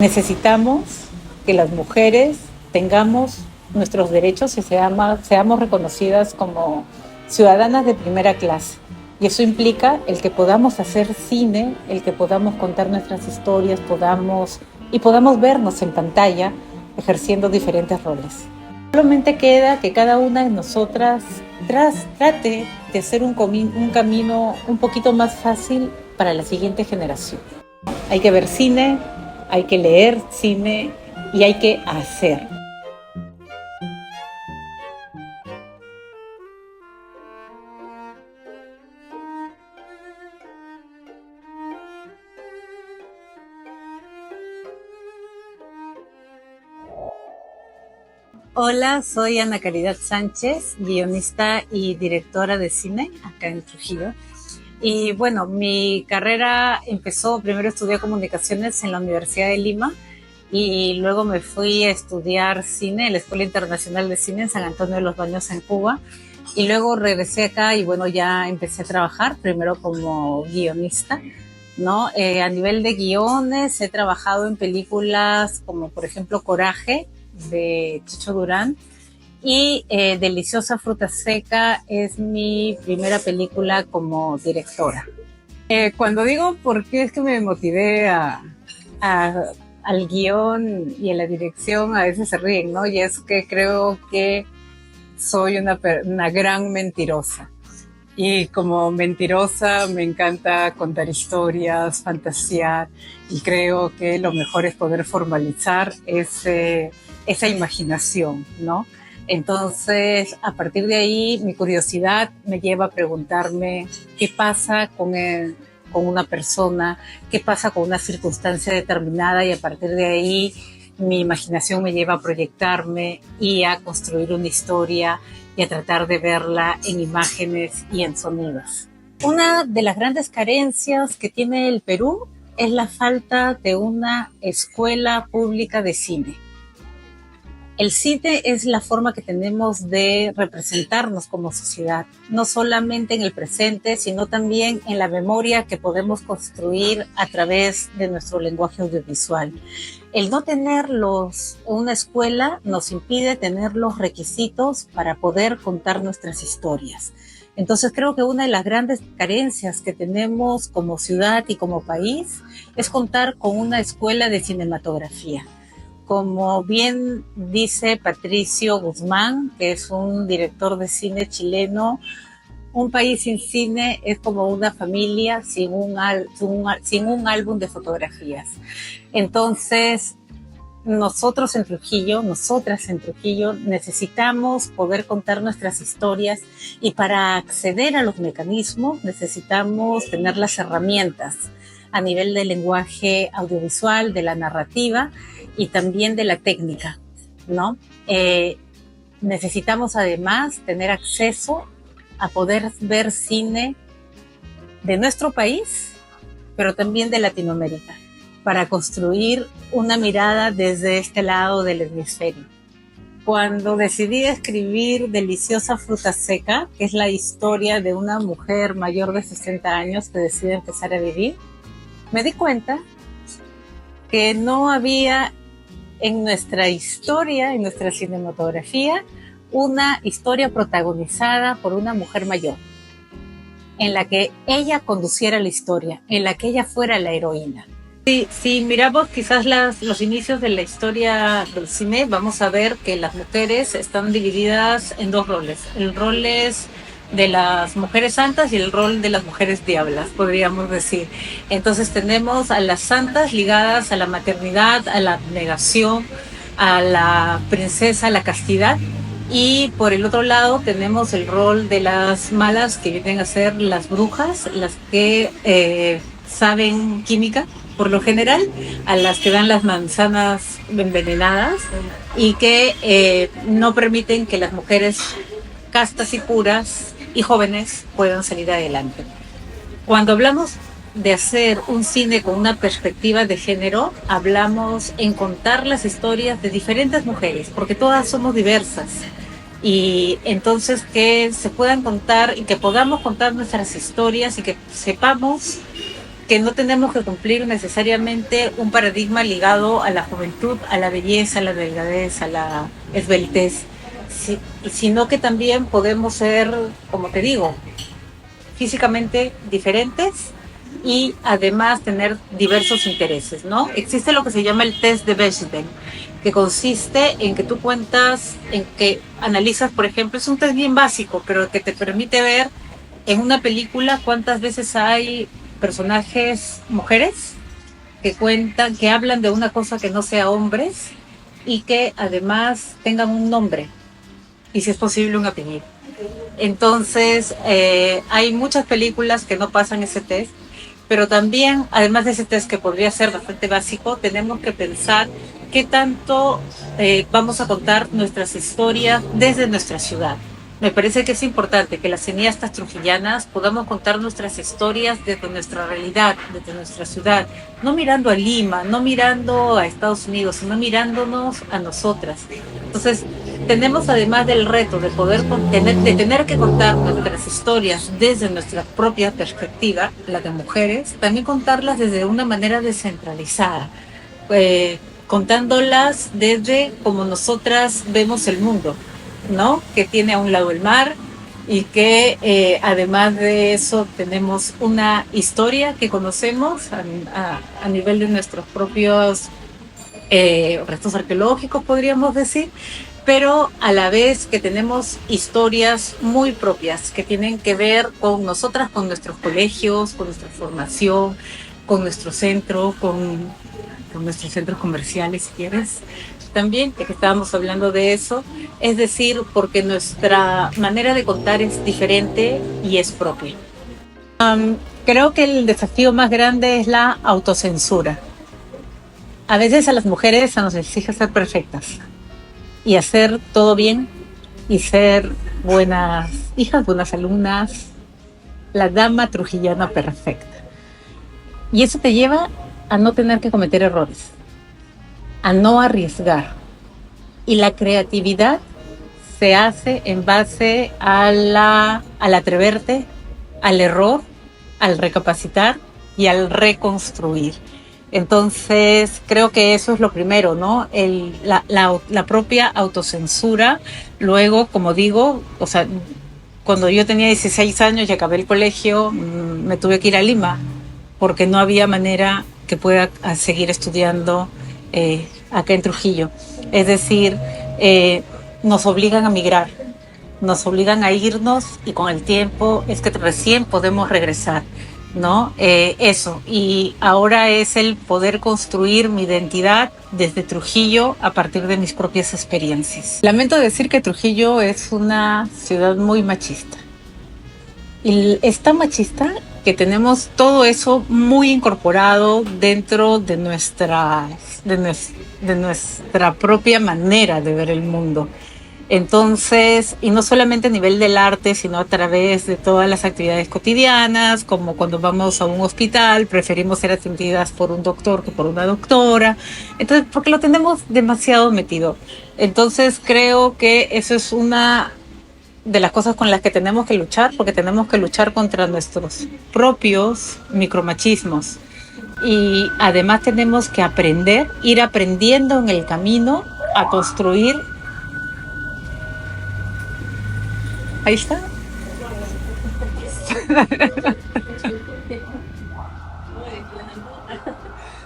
Necesitamos que las mujeres tengamos nuestros derechos y seamos reconocidas como ciudadanas de primera clase. Y eso implica el que podamos hacer cine, el que podamos contar nuestras historias, podamos vernos en pantalla ejerciendo diferentes roles. Solamente queda que cada una de nosotras trate de hacer un camino un poquito más fácil para la siguiente generación. Hay que ver cine, hay que leer cine y hay que hacer. Hola, soy Ana Caridad Sánchez, guionista y directora de cine acá en Trujillo. Y bueno, mi carrera empezó, primero estudié comunicaciones en la Universidad de Lima y luego me fui a estudiar cine en la Escuela Internacional de Cine en San Antonio de los Baños en Cuba. Y luego regresé acá y bueno, ya empecé a trabajar, primero como guionista, ¿no? A nivel de guiones he trabajado en películas como por ejemplo Coraje, de Chicho Durán, y Deliciosa Fruta Seca es mi primera película como directora. Cuando digo por qué es que me motivé al guión y a la dirección, a veces se ríen, ¿no? Y es que creo que soy una gran mentirosa. Y como mentirosa me encanta contar historias, fantasear, y creo que lo mejor es poder formalizar esa imaginación, ¿no? Entonces, a partir de ahí, mi curiosidad me lleva a preguntarme qué pasa con una persona, qué pasa con una circunstancia determinada, y a partir de ahí mi imaginación me lleva a proyectarme y a construir una historia y a tratar de verla en imágenes y en sonidos. Una de las grandes carencias que tiene el Perú es la falta de una escuela pública de cine. El cine es la forma que tenemos de representarnos como sociedad, no solamente en el presente, sino también en la memoria que podemos construir a través de nuestro lenguaje audiovisual. El no tener una escuela nos impide tener los requisitos para poder contar nuestras historias. Entonces creo que una de las grandes carencias que tenemos como ciudad y como país es contar con una escuela de cinematografía. Como bien dice Patricio Guzmán, que es un director de cine chileno, un país sin cine es como una familia sin un álbum de fotografías. Entonces, nosotras en Trujillo, necesitamos poder contar nuestras historias, y para acceder a los mecanismos necesitamos tener las herramientas a nivel del lenguaje audiovisual, de la narrativa y también de la técnica, ¿no? Necesitamos además tener acceso a poder ver cine de nuestro país, pero también de Latinoamérica, para construir una mirada desde este lado del hemisferio. Cuando decidí escribir Deliciosa Fruta Seca, que es la historia de una mujer mayor de 60 años que decide empezar a vivir, me di cuenta que no había en nuestra historia, en nuestra cinematografía, una historia protagonizada por una mujer mayor, en la que ella conduciera la historia, en la que ella fuera la heroína. Si miramos quizás los inicios de la historia del cine, vamos a ver que las mujeres están divididas en dos roles. El rol es de las mujeres santas y el rol de las mujeres diablas, podríamos decir. Entonces tenemos a las santas ligadas a la maternidad, a la abnegación, a la princesa, a la castidad. Y por el otro lado tenemos el rol de las malas, que vienen a ser las brujas, las que saben química, por lo general, a las que dan las manzanas envenenadas y que no permiten que las mujeres castas y puras y jóvenes puedan salir adelante. Cuando hablamos de hacer un cine con una perspectiva de género, hablamos en contar las historias de diferentes mujeres, porque todas somos diversas. Y entonces que se puedan contar y que podamos contar nuestras historias y que sepamos que no tenemos que cumplir necesariamente un paradigma ligado a la juventud, a la belleza, a la delgadez, a la esbeltez, sino que también podemos ser, como te digo, físicamente diferentes y además tener diversos intereses, ¿no? Existe lo que se llama el test de Bechdel, que consiste en que tú cuentas, en que analizas, por ejemplo, es un test bien básico, pero que te permite ver en una película cuántas veces hay personajes mujeres que cuentan, que hablan de una cosa que no sea hombres y que además tengan un nombre y si es posible un apellido. Entonces, hay muchas películas que no pasan ese test, pero también, además de ese test que podría ser bastante básico, tenemos que pensar qué tanto vamos a contar nuestras historias desde nuestra ciudad. Me parece que es importante que las cineastas trujillanas podamos contar nuestras historias desde nuestra realidad, desde nuestra ciudad, no mirando a Lima, no mirando a Estados Unidos, sino mirándonos a nosotras. Entonces, tenemos además del reto de poder de tener que contar nuestras historias desde nuestra propia perspectiva, la de mujeres, también contarlas desde una manera descentralizada, contándolas desde como nosotras vemos el mundo, ¿no? Que tiene a un lado el mar y que además de eso tenemos una historia que conocemos a nivel de nuestros propios restos arqueológicos, podríamos decir, pero a la vez que tenemos historias muy propias que tienen que ver con nosotras, con nuestros colegios, con nuestra formación, con nuestro centro, con nuestros centros comerciales, si quieres. También, ya que estábamos hablando de eso, es decir, porque nuestra manera de contar es diferente y es propia. Creo que el desafío más grande es la autocensura. A veces a las mujeres se nos exige ser perfectas y hacer todo bien y ser buenas hijas, buenas alumnas, la dama trujillana perfecta. Y eso te lleva a no tener que cometer errores, a no arriesgar. Y la creatividad se hace en base al atreverte, al error, al recapacitar y al reconstruir. Entonces, creo que eso es lo primero, ¿no? La propia autocensura. Luego, como digo, o sea, cuando yo tenía 16 años y acabé el colegio, me tuve que ir a Lima, porque no había manera que pueda seguir estudiando acá en Trujillo. Es decir, nos obligan a migrar, nos obligan a irnos y con el tiempo es que recién podemos regresar, ¿no? Eso, y ahora es el poder construir mi identidad desde Trujillo a partir de mis propias experiencias. Lamento decir que Trujillo es una ciudad muy machista. Y es tan machista que tenemos todo eso muy incorporado dentro de nuestra propia manera de ver el mundo. Entonces, y no solamente a nivel del arte, sino a través de todas las actividades cotidianas, como cuando vamos a un hospital, preferimos ser atendidas por un doctor que por una doctora. Entonces, porque lo tenemos demasiado metido. Entonces, creo que eso es una de las cosas con las que tenemos que luchar, porque tenemos que luchar contra nuestros propios micromachismos. Y además tenemos que ir aprendiendo en el camino a construir. Ahí está.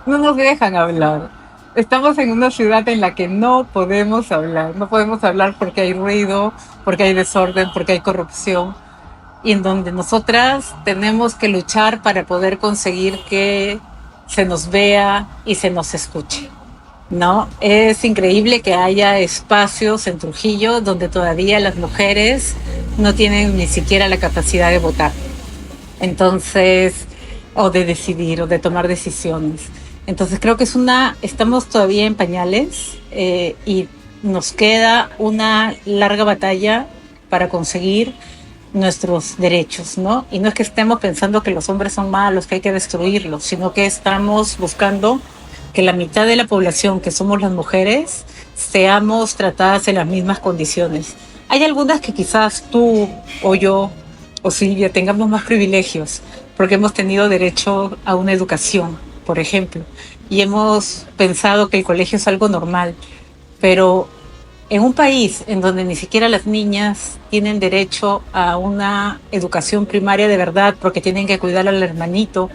No nos dejan hablar. Estamos en una ciudad en la que no podemos hablar. No podemos hablar porque hay ruido, porque hay desorden, porque hay corrupción. Y en donde nosotras tenemos que luchar para poder conseguir que se nos vea y se nos escuche, ¿no? Es increíble que haya espacios en Trujillo donde todavía las mujeres no tienen ni siquiera la capacidad de votar. Entonces, o de decidir, o de tomar decisiones. Entonces creo que estamos todavía en pañales y nos queda una larga batalla para conseguir nuestros derechos, ¿no? Y no es que estemos pensando que los hombres son malos, que hay que destruirlos, sino que estamos buscando que la mitad de la población, que somos las mujeres, seamos tratadas en las mismas condiciones. Hay algunas que quizás tú o yo o Silvia tengamos más privilegios, porque hemos tenido derecho a una educación, por ejemplo, y hemos pensado que el colegio es algo normal, pero en un país en donde ni siquiera las niñas tienen derecho a una educación primaria de verdad porque tienen que cuidar al hermanito,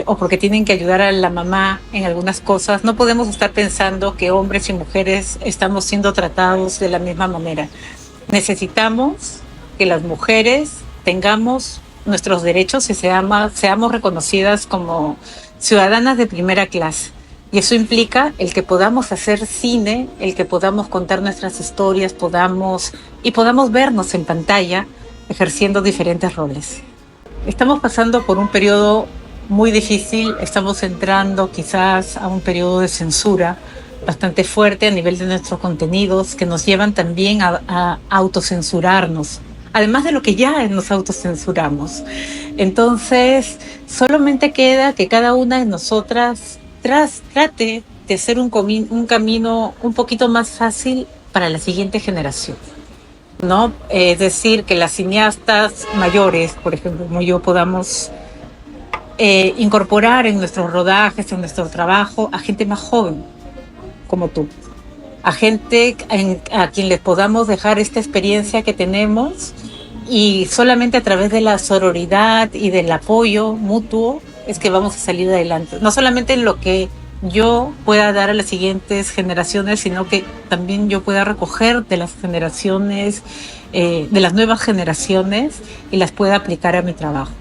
o porque tienen que ayudar a la mamá en algunas cosas, no podemos estar pensando que hombres y mujeres estamos siendo tratados de la misma manera. Necesitamos que las mujeres tengamos nuestros derechos y seamos reconocidas como ciudadanas de primera clase. Y eso implica el que podamos hacer cine, el que podamos contar nuestras historias, podamos vernos en pantalla ejerciendo diferentes roles. Estamos pasando por un periodo muy difícil, estamos entrando quizás a un periodo de censura bastante fuerte a nivel de nuestros contenidos que nos llevan también a autocensurarnos, además de lo que ya nos autocensuramos. Entonces, solamente queda que cada una de nosotras trate de hacer un camino un poquito más fácil para la siguiente generación, ¿no? Es decir, que las cineastas mayores, por ejemplo, como yo, podamos incorporar en nuestros rodajes, en nuestro trabajo, a gente más joven, como tú. A gente a quien les podamos dejar esta experiencia que tenemos y solamente a través de la sororidad y del apoyo mutuo es que vamos a salir adelante. No solamente en lo que yo pueda dar a las siguientes generaciones, sino que también yo pueda recoger de las generaciones, de las nuevas generaciones y las pueda aplicar a mi trabajo.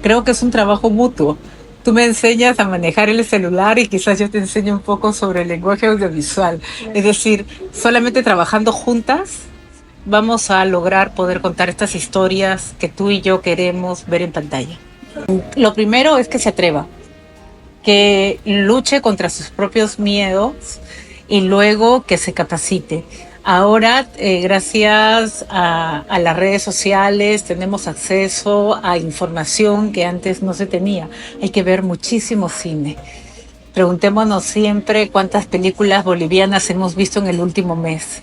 Creo que es un trabajo mutuo. Tú me enseñas a manejar el celular y quizás yo te enseño un poco sobre el lenguaje audiovisual. Es decir, solamente trabajando juntas vamos a lograr poder contar estas historias que tú y yo queremos ver en pantalla. Lo primero es que se atreva, que luche contra sus propios miedos y luego que se capacite. Ahora, gracias a las redes sociales, tenemos acceso a información que antes no se tenía. Hay que ver muchísimo cine. Preguntémonos siempre cuántas películas bolivianas hemos visto en el último mes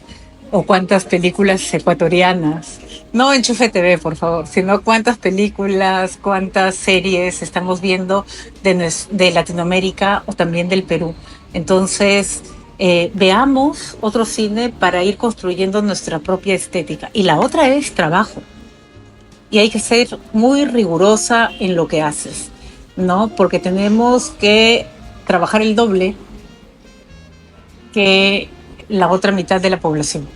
o cuántas películas ecuatorianas. No Enchufe TV, por favor, sino cuántas películas, cuántas series estamos viendo de Latinoamérica o también del Perú. Entonces, veamos otro cine para ir construyendo nuestra propia estética. Y la otra es trabajo. Y hay que ser muy rigurosa en lo que haces, ¿no? Porque tenemos que trabajar el doble que la otra mitad de la población.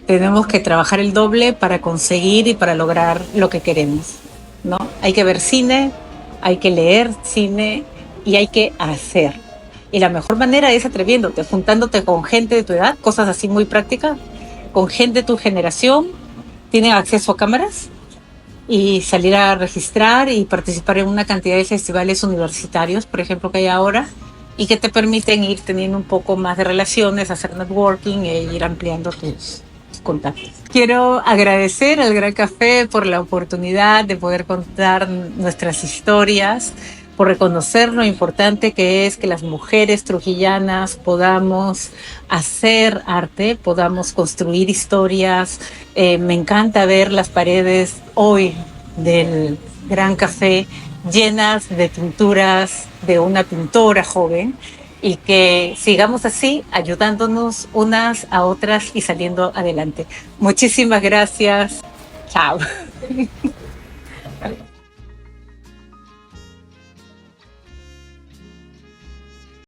Tenemos que trabajar el doble para conseguir y para lograr lo que queremos, ¿no? Hay que ver cine, hay que leer cine y hay que hacer. Y la mejor manera es atreviéndote, juntándote con gente de tu edad, cosas así muy prácticas, con gente de tu generación, tienen acceso a cámaras y salir a registrar y participar en una cantidad de festivales universitarios, por ejemplo, que hay ahora, y que te permiten ir teniendo un poco más de relaciones, hacer networking e ir ampliando tus contactos. Quiero agradecer al Gran Café por la oportunidad de poder contar nuestras historias, por reconocer lo importante que es que las mujeres trujillanas podamos hacer arte, podamos construir historias. Me encanta ver las paredes hoy del Gran Café llenas de pinturas de una pintora joven y que sigamos así, ayudándonos unas a otras y saliendo adelante. Muchísimas gracias. Chao.